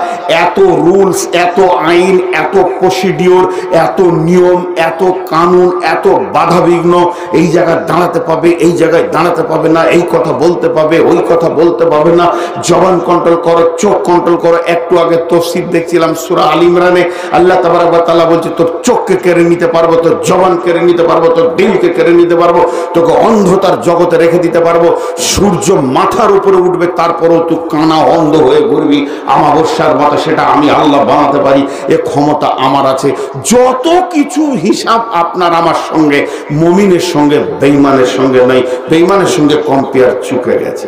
এত রুলস, এত আইন, এত প্রসিডিওর, এত নিয়ম, এত কানুন, এত বাধাবিঘ্ন। এই জায়গায় দাঁড়াতে পাবে, এই জায়গায় দাঁড়াতে পাবে না, এই কথা বলতে পাবে, ওই কথা বলতে পাবে না। জবান কন্ট্রোল করো, চোখ কন্ট্রোল করো। একটু আগে তফসির দেখছিলাম সূরা আল ইমরানে, আল্লাহ তাবারক ওয়া তাআলা বলছে তোর চোখকে কেড়ে নিতে পারবো, তোর জবান কেড়ে নিতে পারবো, তোর দিলকে কেড়ে নিতে পারবো, তোকে অন্ধতার জগতে রেখে দিতে পারবো। সূর্য মাথার উপরে উঠবে, তারপরেও তুই কানা অন্ধ হয়ে ঘুরবি আমাবস্যার মতো, সেটা আমি আল্লাহ বানাতে পারি, এ ক্ষমতা আমার আছে। যত কিছু হিসাব আপনার আমার সঙ্গে, মুমিনের সঙ্গে বেঈমানের সঙ্গে নাই। বেঈমানের সঙ্গে কম্পেয়ার চুকে গেছে,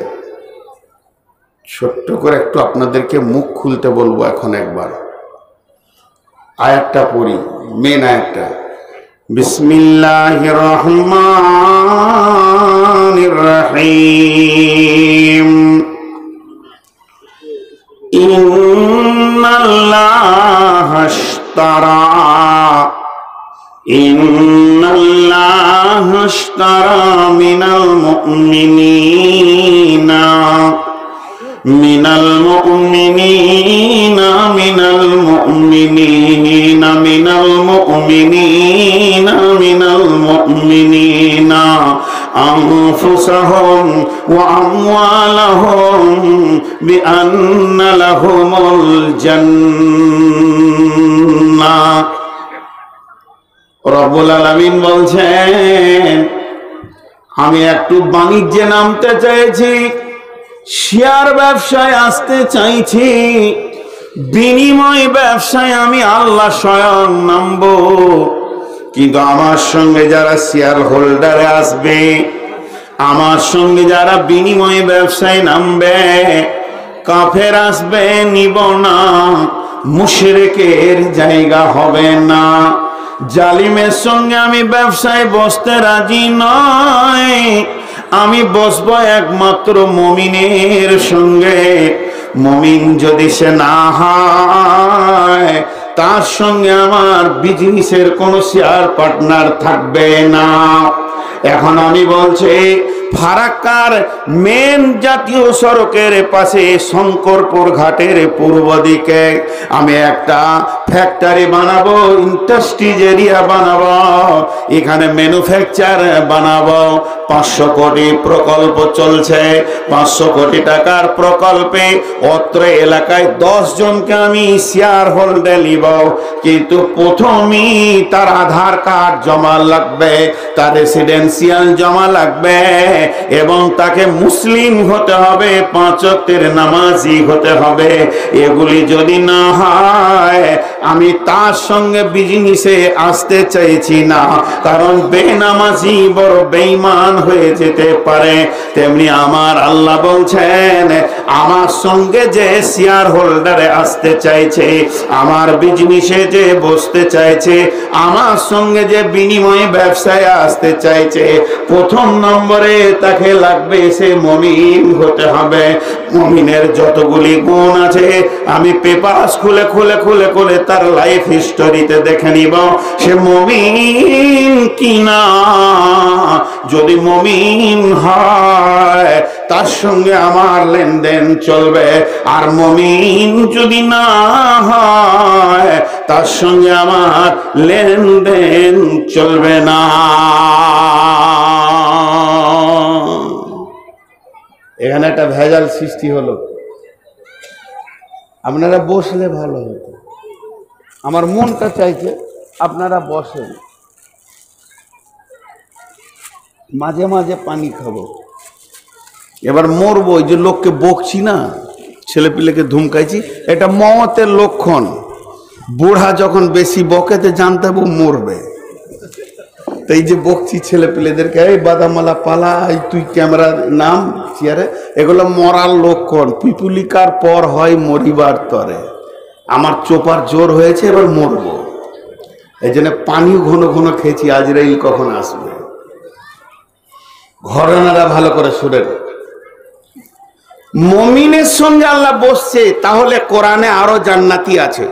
ছোট্ট করে একটু আপনাদেরকে মুখ খুলতে বলবো এখন একবার। আয়াতটা পড়ি, মেন আয়াতটা। বিসমিল্লাহির রহমানির রহিম। ইন্নাল্লাহা আশতারা মিনাল মুমিনিনা من المؤمنين أنفسهم وأموالهم بأن لهم الجنة। রব্বুল আলামিন বলছেন, আমি একটু বাণিজ্যে নামতে চেয়েছি, শেয়ার ব্যবসায় আসতে চাইছি, বিনিময় ব্যবসায় আমি আল্লাহ স্বয়ং নামবো। কিন্তু আমার সঙ্গে যারা শেয়ার হোল্ডারে আসবে, আমার সঙ্গে যারা বিনিময় ব্যবসায় নামবে, কাফের আসবে, নিব না, মুশরিকের জায়গা হবে না। জালিমের সঙ্গে আমি ব্যবসায় বসতে রাজি নয়, আমি বসবো একমাত্র মুমিনের সঙ্গে। মুমিন যদি সে না হয়, তার সঙ্গে আমার বিজনেসের কোনো শেয়ার পার্টনার থাকবে না। এখন আমি বলছি, ফারাক্কার মেন জাতীয় সড়কের পাশে শঙ্করপুর ঘাটের পূর্ব দিকে আমি একটা ফ্যাক্টরি বানাবো, ইন্ডাস্ট্রিজ এরিয়া বানাবো, এখানে ম্যানুফ্যাকচার বানাবো। 500 কোটি প্রকল্প চলছে। 500 কোটি টাকার প্রকল্পে অত্র এলাকায় 10 জনকে আমি শেয়ার হোল্ডে নিব। কিন্তু প্রথমেই তার আধার কার্ড জমা লাগবে, তার রেসিডেন্সিয়াল জমা লাগবে, এবং তাকে মুসলিম হতে হবে, 5 ওয়াক্তের নামাজি হতে হবে। এগুলি যদি না হয়, আমি তার সঙ্গে বিজনেসে আসতে চাইছি না, কারণ বেনামাজি বড় বেঈমান হয়ে যেতে পারে। তেমনি আমার আল্লাহ বলছেন, আমার সঙ্গে যে শেয়ার হোল্ডারে আসতে চাইছে, আমার বিজনেসে যে বসতে চাইছে, আমার সঙ্গে যে বিনিময় ব্যবসায় আসতে চাইছে, প্রথম নম্বরে তাকে লাগবে সে মুমিন হতে হবে। মুমিনের যতগুলি গুণ আছে আমি পেপারস খুলে খুলে খুলে খুলে তার লাইফ হিস্টোরিতে দেখে নিব সে মুমিন কিনা। যদি মুমিন হয়, তার সঙ্গে আমার লেনদেন চলবে, আর মুমিন যদি না হয়, তার সঙ্গে আমার লেনদেন চলবে না। এখানে একটা ভেজাল সৃষ্টি হলো। আপনারা বসলে ভালো হতো, আমার মনটা চাইছে আপনারা বসেন, মাঝে মাঝে পানি খাবো। এবার মরবো, ওই যে লোককে বকছি না, ছেলে পিলেকে ধুমকাইছি, এটা মওতের লক্ষণ। বুড়া যখন বেশি বকেতে জানতে হবে মরবে। তো এই যে বকছি ছেলে পিলেদেরকে, এই বাদামালা পালা, তুই ক্যামেরা নাম চেয়ারে, এগুলো মরার লক্ষণ। পিপুলিকার পর হয় মরিবার তরে। আমার চোপার জোর হয়েছে, এবার মরবো। এই জন্য পানিও ঘন ঘন খেয়েছি, আজরাইল কখন আসবে। ঘরানারা ভালো করে শুনেন। মুমিনের সঙ্গে আল্লাহ বসছে, তাহলে কোরআনে আরো জান্নাতি আছে।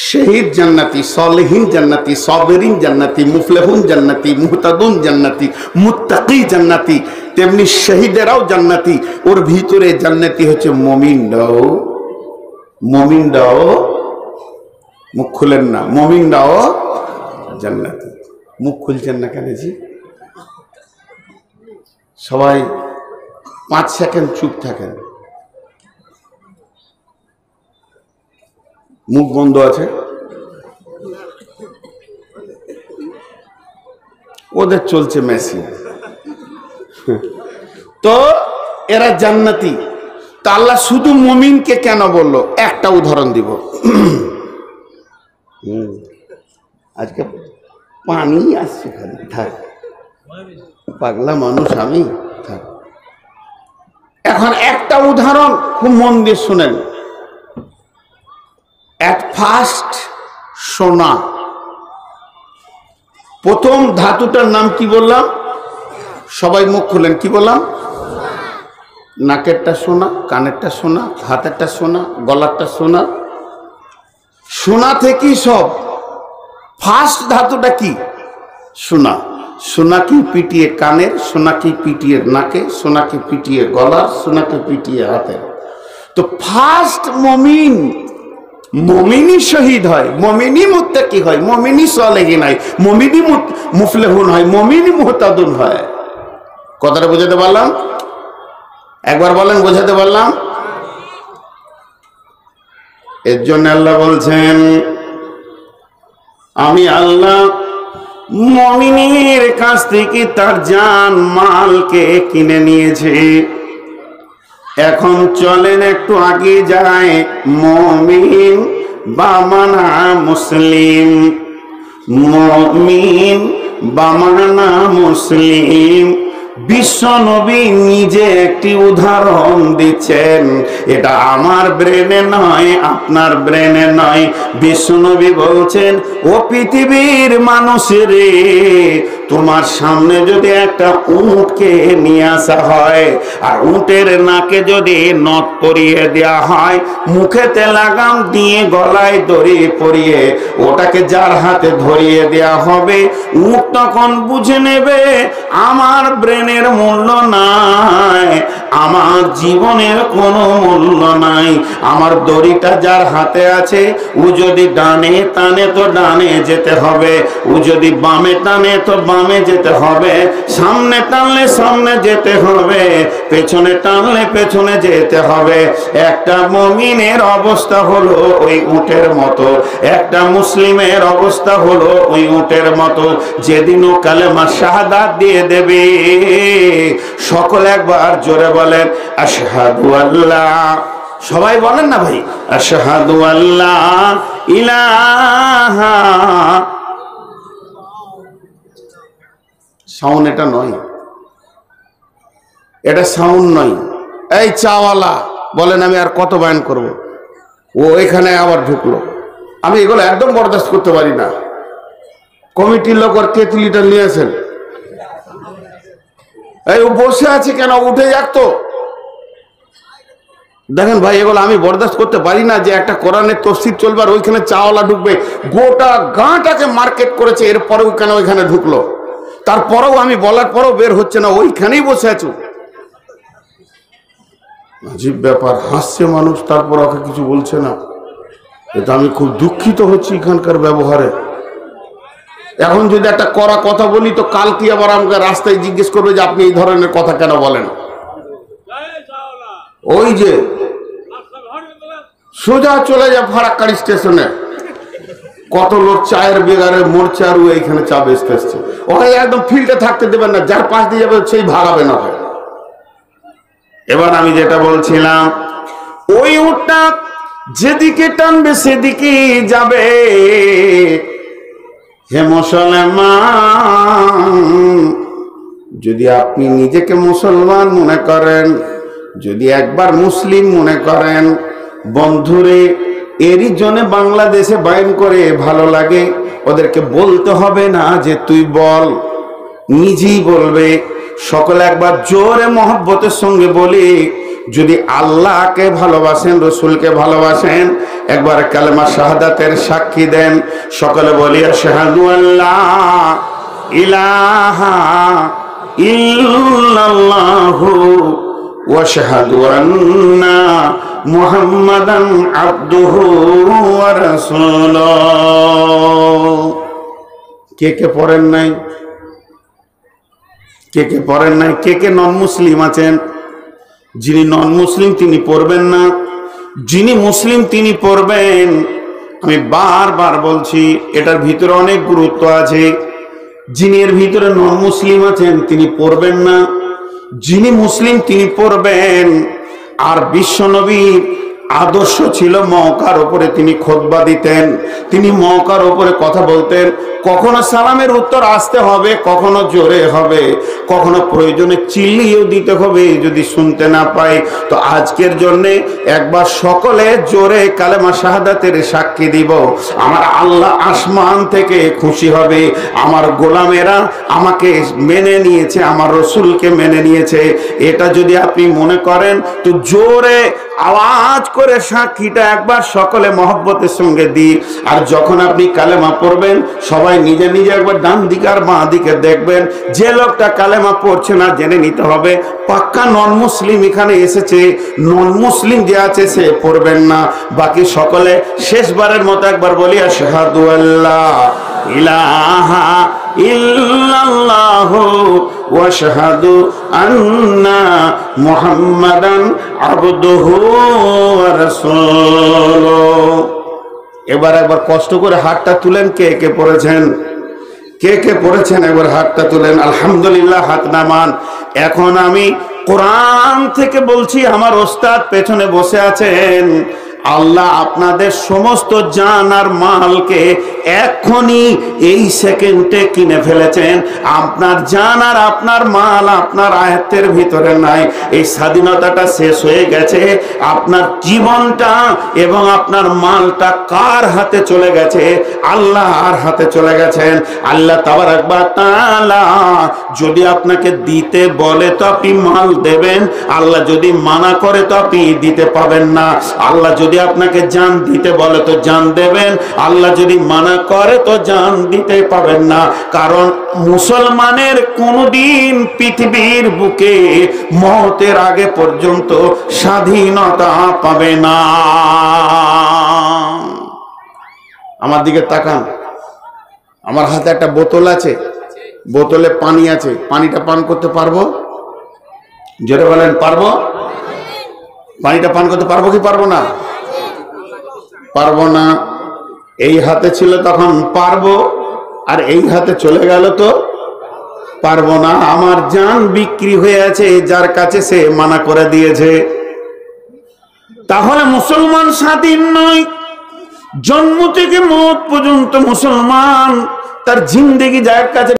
শহীদ জান্নাতি, সলেহিন জান্নাতি, সাবিরিন জান্নাতি, মুফলিহুন জান্নাতি, মুহতাদুন জান্নাতি, মুত্তাকি জান্নাতি। তেমনি শহীদেরাও জান্নাতি। ওর ভিতরে জান্নাতি হচ্ছে মুমিনরাও। মুমিনরাও, মুখ খুলেন না, মুমিনরাও জান্নাতি। মুখ খুলছেন না কেন জি? সবাই 5 সেকেন্ড চুপ থাকেন, মুখ বন্ধ আছে। ওদের চলছে মেশিন। তো এরা জান্নাতি। তা আল্লাহ শুধু মুমিনকে কেন বললো? একটা উদাহরণ দিব। আজকে পানি আসছে খালি, থাক, পাগলা মানুষ আমি, থাক। এখন একটা উদাহরণ খুব মন দিয়ে শুনেন। এট ফার্স্ট সোনা, প্রথম ধাতুটার নাম কি বললাম? সবাই মুখ খুলেন, কি বললাম? নাকেরটা সোনা, কানেরটা সোনা, হাতেরটা সোনা, গলারটা সোনা, সোনা থেকেই সব। ফার্স্ট ধাতুটা কি? সোনা। সোনা কি পিটিয়ে কানের, সোনা কি পিটিয়ে নাকে, সোনা কি পিটিয়ে গলার, সোনা কি পিটিয়ে হাতের। তো ফার্স্ট মমিন, মমিনই শহীদ হয়, মমিনই মুত্তাকি হয়, মমিনই সালেহিন হয়, মমিনই মুফলিহুন হয়, মমিনই মুহতাদুন হয়। কথাটা বোঝাতে পারলাম? একবার বলেন, বোঝাতে পারলাম? এর জন্য আল্লাহ বলছেন, আমি আল্লাহ মুমিনের কাছ থেকে তার জান মালকে কিনে নিয়েছে। এখন চলেন একটু আগে যায়, মুমিন বামানা মুসলিম, মুমিন বামানা মুসলিম। বিশ্ব নবী নিজে একটি উদাহরণ দিচ্ছেন, এটা আমার ব্রেনে নয়, আপনার ব্রেনে নয়। বিশ্ব নবী বলছেন, ও পৃথিবীর মানুষের, তোমার সামনে যদি একটা উটকে নিয়ে আসা হয়, আর উটের নাকে যদি নথ পরিয়ে দেওয়া হয়, মুখেতে লাগাম দিয়ে গলায় দড়ি পরিয়ে ওটাকে যার হাতে ধরিয়ে দেওয়া হবে, উট তখন বুঝে নেবে আমার ব্রেনের মূল্য নাই, আমার জীবনের কোনো মূল্য নাই। আমার দড়িটা যার হাতে আছে, ও যদি ডানে টানে তো ডানে যেতে হবে, ও যদি বামে টানে তো বামে যেতে হবে, সামনে টানলে সামনে যেতে হবে, পেছনে টানলে পেছনে যেতে হবে। একটা মুমিনের অবস্থা হলো ওই উটের মতো, একটা মুসলিমের অবস্থা হলো ওই উটের মতো। যেদিন ও কালেমা শাহাদাত দিয়ে দেবে, সকল একবার জোরে বলেন আশহাদু আল্লাহ, সবাই বলেন না ভাই, আশহাদু আল্লাহ ইলাহা। সাউন্ড এটা নয়, এটা সাউন্ড নয়। এই চাওয়ালা বলেন, আমি আর কত বয়ান করব? ও এখানে আবার ঢুকলো। আমি এগুলো একদম বরদাস্ত করতে পারি না। কমিটির লোক আর কেতলিটা নিয়েছেন, এই ও বসে আছে কেন? উঠে যাক তো। দেখেন ভাই, এগুলো আমি বরদাস্ত করতে পারি না যে একটা কোরআনের তফসির চলবে আর ওইখানে চাওয়ালা ঢুকবে। গোটা গাঁটাকে মার্কেট করেছে, এরপরেও কেন ওইখানে ঢুকলো? তারপরেও আমি বলার পরেও বের হচ্ছে না, ওইখানেই বসে আছো। আজীব ব্যাপার, হাসছে মানুষ, তারপর ওকে কিছু বলছে না। এটা আমি খুব দুঃখিত হচ্ছি এখানকার ব্যবহারে। এখন যদি একটা কড়া কথা বলি তো কাল কি আবার আমাকে রাস্তায় জিজ্ঞেস করবে যে আপনি এই ধরনের কথা কেন বলেন। ওই যে সোজা চলে যায় ফারাক্কার স্টেশনে, কত লোক চায়ের বেগারে মোর্চারু এইখানে চা বেচতে এসছে। ওখানে একদম ফিল্ডে থাকতে দেবেন না, যার পাশ দিয়ে যাবে সেই ভাগাবে না। এবার আমি যেটা বলছিলাম, ওই উটটা যেদিকে টানবে সেদিকে যাবে। হে মুসলমান, যদি আপনি নিজেকে মুসলমান মনে করেন, যদি একবার মুসলিম মনে করেন, বন্ধুরে এরই জন্য বাংলাদেশে বাইন করে ভালো লাগে। ওদেরকে বলতে হবে না যে তুই বল, নিজেই বলবে। সকলে একবার জোরে মহব্বতের সঙ্গে বলি, যদি আল্লাহকে ভালোবাসেন, রসুলকে ভালোবাসেন, একবার কালেমা শাহাদাতের সাক্ষী দেন। সকলে বলি আশহাদু আল্লাহ ইলাহা ইল্লাল্লাহু ওয়া আশহাদু আন্না মুহাম্মাদান আবদুহু ওয়া রাসূলুহু। কে কে পড়েন নাই? কে কে পড়েন নাই? কে কে নন মুসলিম আছেন? যিনি নন মুসলিম তিনি পড়বেন না, যিনি মুসলিম তিনি পড়বেন। আমি বারবার বলছি, এটার ভিতরে অনেক গুরুত্ব আছে। যিনি এর ভিতরে নন মুসলিম আছেন তিনি পড়বেন না, যিনি মুসলিম তিনি পড়বেন। আর বিশ্বনবী আদর্শ ছিল মওকার উপরে তিনি খুতবা দিতেন, তিনি মওকার উপরে কথা বলতেন। কখনো সালামের উত্তর আসতে হবে, কখনো জোরে হবে, কখনো প্রয়োজনে চিল্লিয়েও দিতে হবে যদি শুনতে না পাই। তো আজকের জন্যে একবার সকলে জোরে কালেমা শাহাদাতের সাক্ষী দিব। আমার আল্লাহ আসমান থেকে খুশি হবে, আমার গোলামেরা আমাকে মেনে নিয়েছে, আমার রসুলকে মেনে নিয়েছে। এটা যদি আপনি মনে করেন তো জোরে আওয়াজ করে সাক্ষীটা একবার সকলে মহব্বতের সঙ্গে দিই। আর যখন আপনি কালেমা পড়বেন সবাই নিজে নিজে একবার ডান দিকে আর বাঁ দিকে দেখবেন। যে লোকটা কালেমা পড়ছে না জেনে নিতে হবে পাক্কা নন মুসলিম এখানে এসেছে, নন মুসলিম যে আছে সে পড়বেন না। বাকি সকলে শেষবারের মতো একবার বলি আশহাদু আল্লা ইলাহা ইল্লাল্লাহু ওয়া আশহাদু আন্না মুহাম্মাদান আবদুহু ওয়া রাসূলুহু। এবার একবার কষ্ট করে হাতটা তুলেন, কে কে পড়েছেন, কে কে পড়েছেন একবার হাতটা তুলেন। আলহামদুলিল্লাহ, হাত নামান। এখন আমি কোরআন থেকে বলছি, আমার ওস্তাদ পেছনে বসে আছেন। আল্লাহ আপনাদের সমস্ত জান আর মালকে এখনই এই সেকেন্ডে কিনে ফেলেছেন। আপনার জান আর আপনার মাল আপনার আয়ত্তের ভিতরে নাই। এই স্বাধীনতাটা শেষ হয়ে গেছে। আপনার জীবনটা এবং আপনার মালটা কার হাতে চলে গেছে? আল্লাহর হাতে চলে গেছেন। আল্লাহ তাবারাক ওয়া তাআলা যদি আপনাকে দিতে বলে তো আপনি মাল দেবেন, আল্লাহ যদি মানা করে তো আপনি দিতে পাবেন না। আল্লাহ যদি আপনাকে জান দিতে বলে তো জান দেবেন, আল্লাহ যদি মানা করে তো জান দিতে পাবেন না। কারণ মুসলমানের কোনদিন পৃথিবীর বুকে মওতের আগে পর্যন্ত স্বাধীনতা পাবে না। আমার দিকে তাকান, আমার হাতে একটা বোতল আছে, বোতলে পানি আছে, পানিটা পান করতে পারবো? জোরে বলেন, পারবো? পানিটা পান করতে পারবো কি পারবো না? পারবো না। এই হাতে ছিল তখন পারবো, আর এই হাতে চলে গেল তো পারবো না। আমার জান বিক্রি হয়ে আছে যার কাছে, সে মানা করে দিয়েছে। তাহলে মুসলমান স্বাধীন নয়। জন্ম থেকে মওত পর্যন্ত মুসলমান তার জিন্দেগি যার কাছে